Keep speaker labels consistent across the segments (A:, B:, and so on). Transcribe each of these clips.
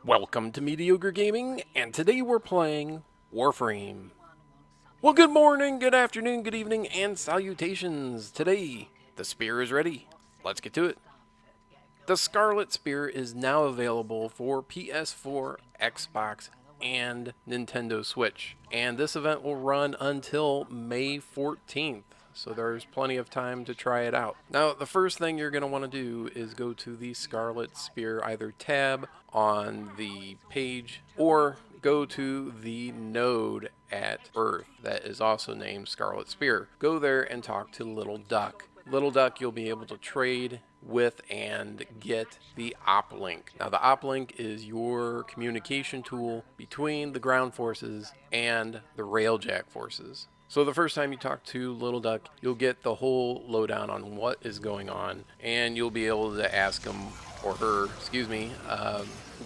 A: Welcome to Mediocre Gaming, and today we're playing Warframe. Well, good morning, good afternoon, good evening, and salutations. Today, the spear is ready. Let's get to it. The Scarlet Spear is now available for PS4, Xbox, and Nintendo Switch, and this event will run until May 14th. So there's plenty of time to try it out. Now, the first thing you're going to want to do is go to the Scarlet Spear either tab on the page or go to the node at Earth that is also named Scarlet Spear. Go there and talk to Little Duck. Little Duck, you'll be able to trade with and get the uplink. Now, the uplink is your communication tool between the ground forces and the railjack forces. So the first time you talk to Little Duck, you'll get the whole lowdown on what is going on, and you'll be able to ask him or her,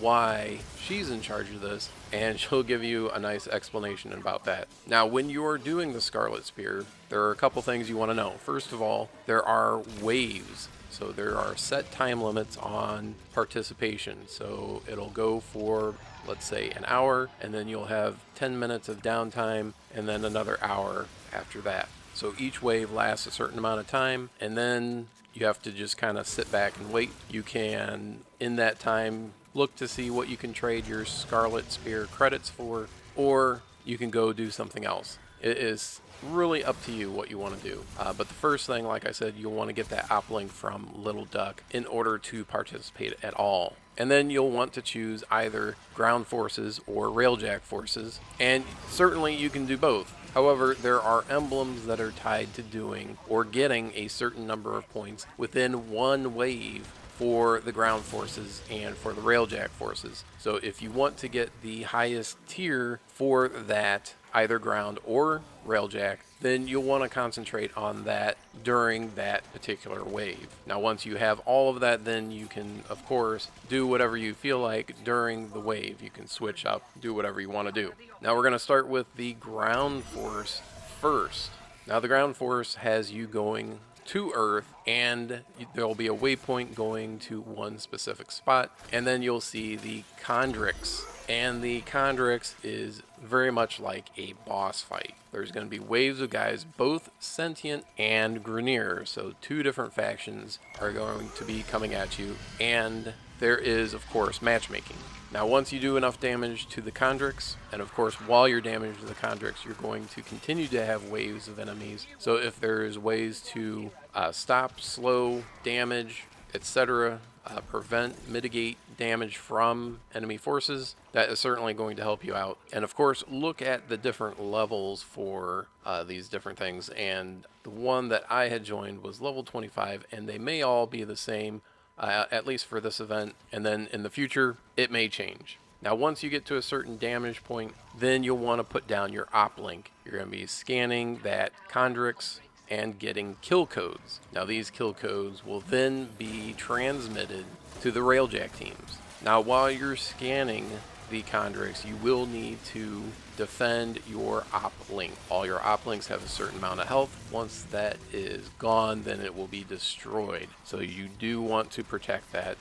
A: why she's in charge of this, and she'll give you a nice explanation about that. Now, when you're doing the Scarlet Spear, there are a couple things you want to know. First of all, there are waves. So there are set time limits on participation. So it'll go for, let's say, an hour, and then you'll have 10 minutes of downtime, and then another hour after that. So each wave lasts a certain amount of time, and then you have to just kind of sit back and wait. You can, in that time, look to see what you can trade your Scarlet Spear credits for, or you can go do something else. It is really up to you what you want to do. But the first thing, like I said, you'll want to get that uplink from Little Duck in order to participate at all. And then you'll want to choose either ground forces or railjack forces, and certainly you can do both. However, there are emblems that are tied to doing or getting a certain number of points within one wave for the ground forces and for the railjack forces. So if you want to get the highest tier for that, either ground or railjack, then you'll want to concentrate on that during that particular wave. Now, once you have all of that, then you can, of course, do whatever you feel like during the wave. You can switch up, do whatever you want to do. Now, we're going to start with the ground force first. Now, the ground force has you going to Earth, and there'll be a waypoint going to one specific spot, and then you'll see the Chondrix. And the Chondrix is very much like a boss fight. There's going to be waves of guys, both sentient and Grineer, so two different factions are going to be coming at you, and there is, of course, matchmaking. Now, once you do enough damage to the Chondrix, and of course, while you're damaged to the Chondrix, you're going to continue to have waves of enemies. So if there's ways to stop, slow, damage, etc., prevent, mitigate damage from enemy forces, that is certainly going to help you out. And of course, look at the different levels for these different things. And the one that I had joined was level 25, and they may all be the same, at least for this event. And then in the future, it may change. Now, once you get to a certain damage point, then you'll want to put down your uplink. You're going to be scanning that Chondrix and getting kill codes. Now, these kill codes will then be transmitted to the railjack teams. Now, while you're scanning the Chondrix, you will need to defend your uplink. All your uplinks have a certain amount of health. Once that is gone, then it will be destroyed. So you do want to protect that,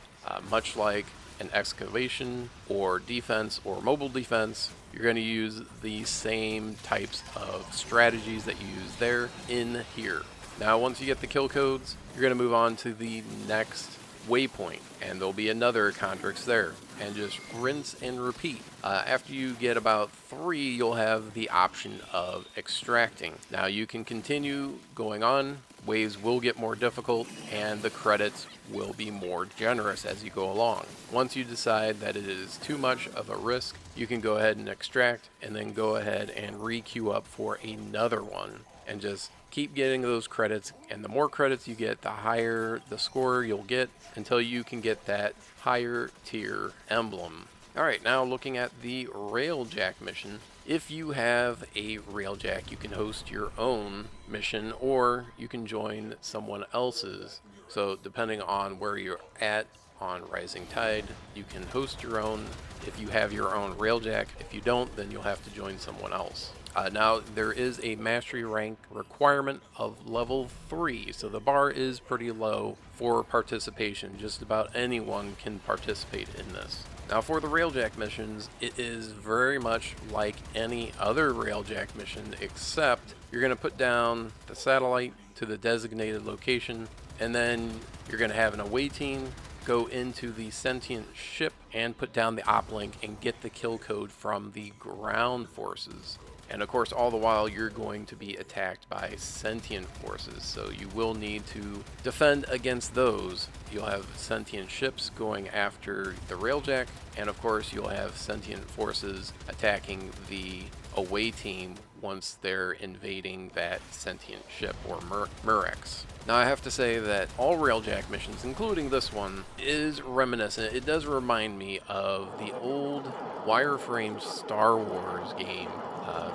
A: much like an excavation or defense or mobile defense. You're going to use the same types of strategies that you use there in here. Now, once you get the kill codes, you're going to move on to the next waypoint, and there'll be another Chondrix there, and just rinse and repeat. After you get about 3, you'll have the option of extracting. Now, you can continue going on. Waves will get more difficult, and the credits will be more generous as you go along. Once you decide that it is too much of a risk, you can go ahead and extract, and then go ahead and re-queue up for another one, and just keep getting those credits. And the more credits you get, the higher the score you'll get, until you can get that higher tier emblem. Alright, now looking at the railjack mission. If you have a railjack, you can host your own mission, or you can join someone else's. So depending on where you're at on Rising Tide, you can host your own if you have your own railjack. If you don't, then you'll have to join someone else. Now, there is a mastery rank requirement of level 3, so the bar is pretty low for participation. Just about anyone can participate in this. Now for the Railjack missions, it is very much like any other Railjack mission, except you're going to put down the satellite to the designated location, and then you're going to have an away team go into the sentient ship and put down the uplink and get the kill code from the ground forces. And of course, all the while you're going to be attacked by sentient forces, so you will need to defend against those. You'll have sentient ships going after the Railjack, and of course you'll have sentient forces attacking the away team once they're invading that sentient ship, or Murex. Now I have to say that all Railjack missions, including this one, is reminiscent. It does remind me of the old Warframe Star Wars game.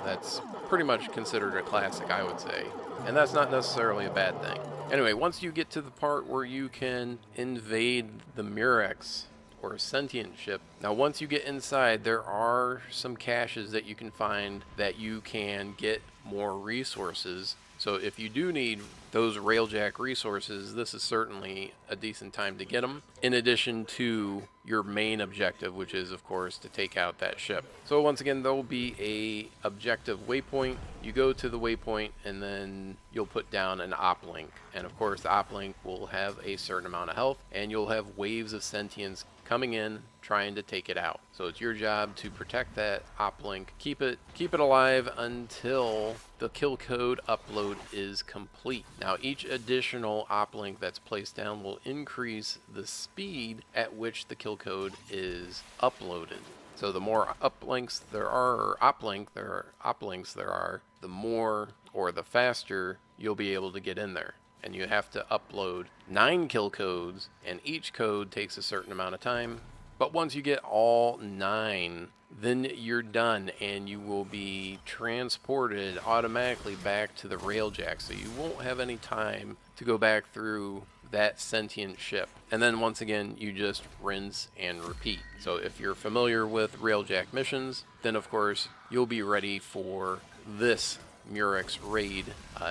A: That's pretty much considered a classic, I would say. And that's not necessarily a bad thing. Anyway, once you get to the part where you can invade the Murex, or a sentient ship. Now once you get inside, there are some caches that you can find that you can get more resources. So if you do need those Railjack resources, this is certainly a decent time to get them, in addition to your main objective, which is of course to take out that ship. So once again, there will be a objective waypoint. You go to the waypoint and then you'll put down an uplink, and of course the uplink will have a certain amount of health, and you'll have waves of sentients coming in trying to take it out. So it's your job to protect that uplink, keep it alive until the kill code upload is complete. Now each additional uplink that's placed down will increase the speed at which the kill code is uploaded. So the more uplinks there are, or uplinks there are, the more or the faster you'll be able to get in there. And you have to upload 9 kill codes, and each code takes a certain amount of time. But once you get all 9, then you're done, and you will be transported automatically back to the Railjack, so you won't have any time to go back through that sentient ship. And then once again, you just rinse and repeat. So if you're familiar with Railjack missions, then of course you'll be ready for this Murex raid.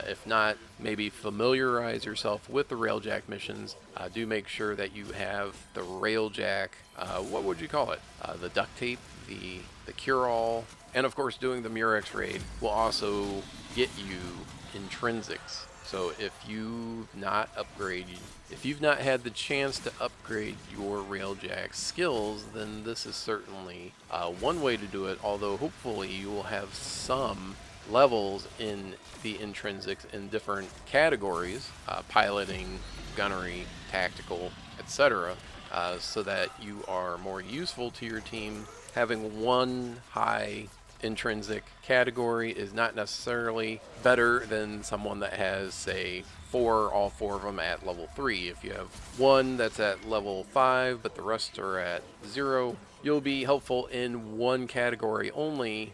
A: If not, maybe familiarize yourself with the Railjack missions. Do make sure that you have the Railjack, what would you call it? The duct tape, the cure-all, and of course doing the Murex raid will also get you intrinsics. So if you've not had the chance to upgrade your Railjack skills, then this is certainly one way to do it, although hopefully you will have some levels in the intrinsics in different categories, piloting, gunnery, tactical, etc., so that you are more useful to your team. Having one high intrinsic category is not necessarily better than someone that has, say, all four of them at level 3. If you have one that's at level 5 but the rest are at 0, you'll be helpful in one category only,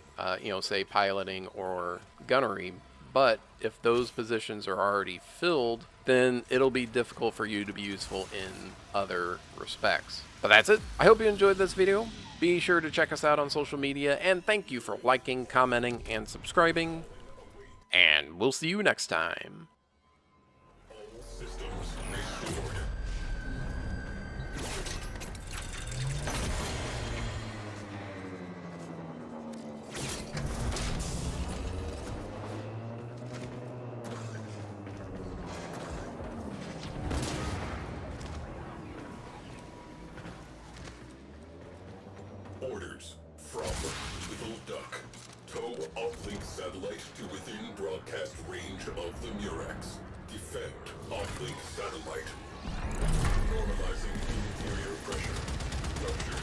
A: say piloting or gunnery. But if those positions are already filled, then it'll be difficult for you to be useful in other respects. But that's it. I hope you enjoyed this video. Be sure to check us out on social media, and thank you for liking, commenting, and subscribing. And we'll see you next time.
B: Orders from Little Duck. Tow uplink satellite to within broadcast range of the Murex. Defend uplink satellite. Normalizing interior pressure. Rupture.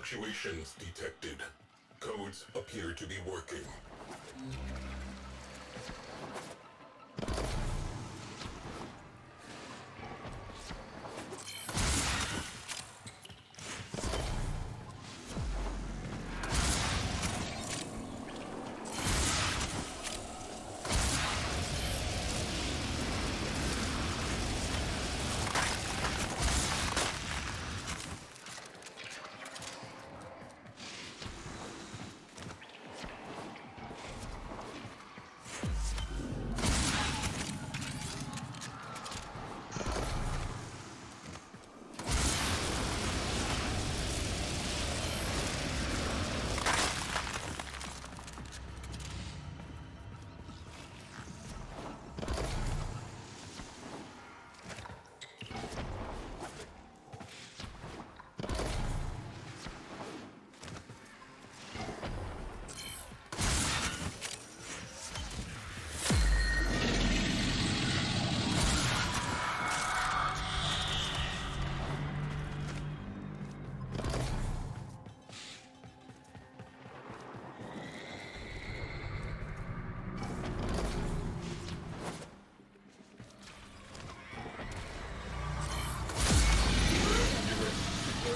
B: Fluctuations detected. Codes appear to be working.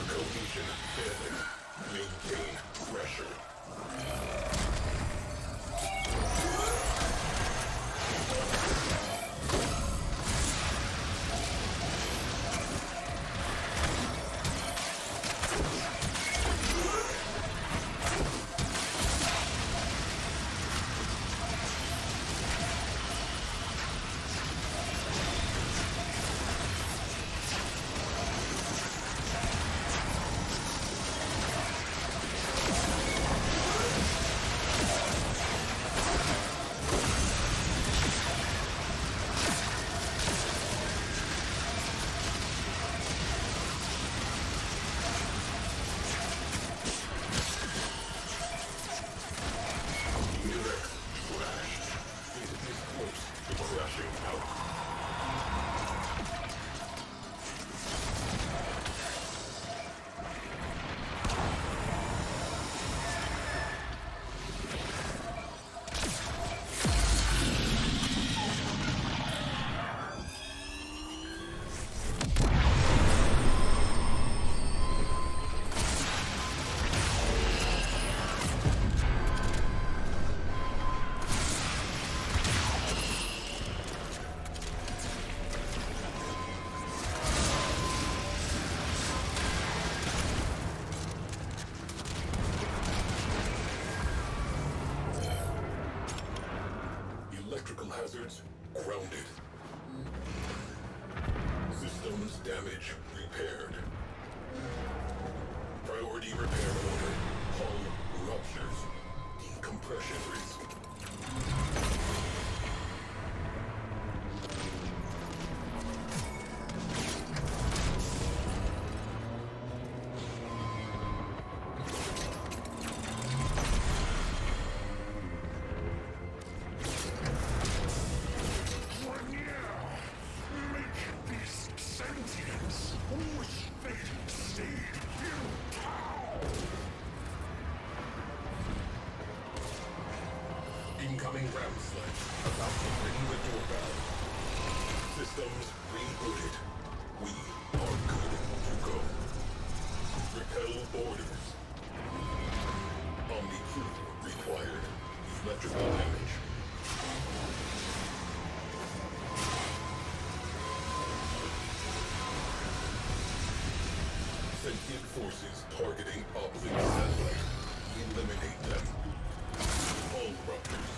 B: Cohesion failing. Maintain pressure. Electrical hazards grounded. Systems damage repaired. Priority repair order. Hull ruptures. Decompression risk. Incoming ground sled. About to ring the doorbell. Systems rebooted. We are good to go. Repel orders. Omni crew required. Electrical damage. Sentient forces targeting uplink satellite. Eliminate them. Hull ruptures.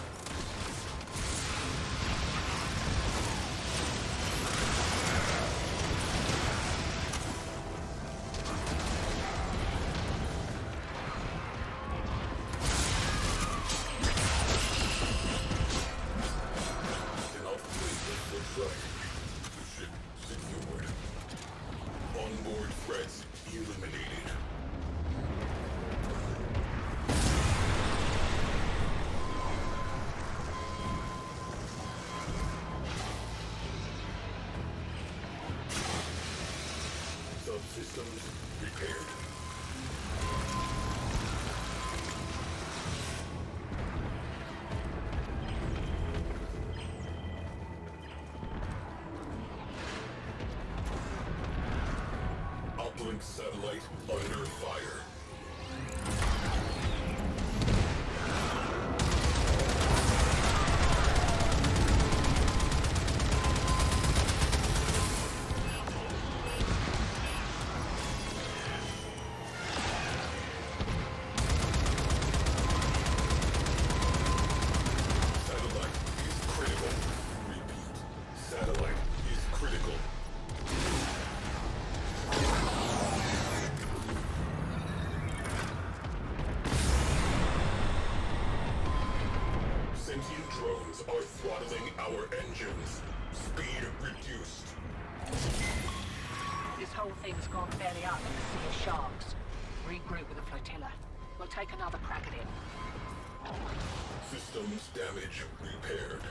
B: Cannot wait for strike. Ship secured. Onboard threats eliminated. Subsystems repaired. Starlink satellite under fire. Satellite is critical. Repeat. Satellite is critical. Sentient drones are throttling our engines. Speed reduced.
C: This whole thing's gone belly up in the sea of sharks. Regroup with the flotilla. We'll take another crack at it.
B: Systems damage repaired.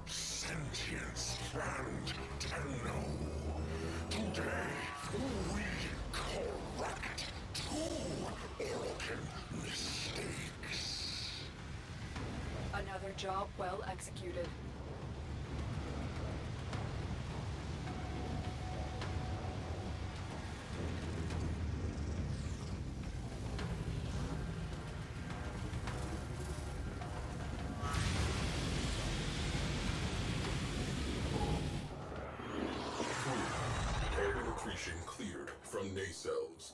D: Sentience and Tenno. Today, we correct two Orokin mistakes.
E: Another job well executed.
B: Carbon accretion cleared from nacelles.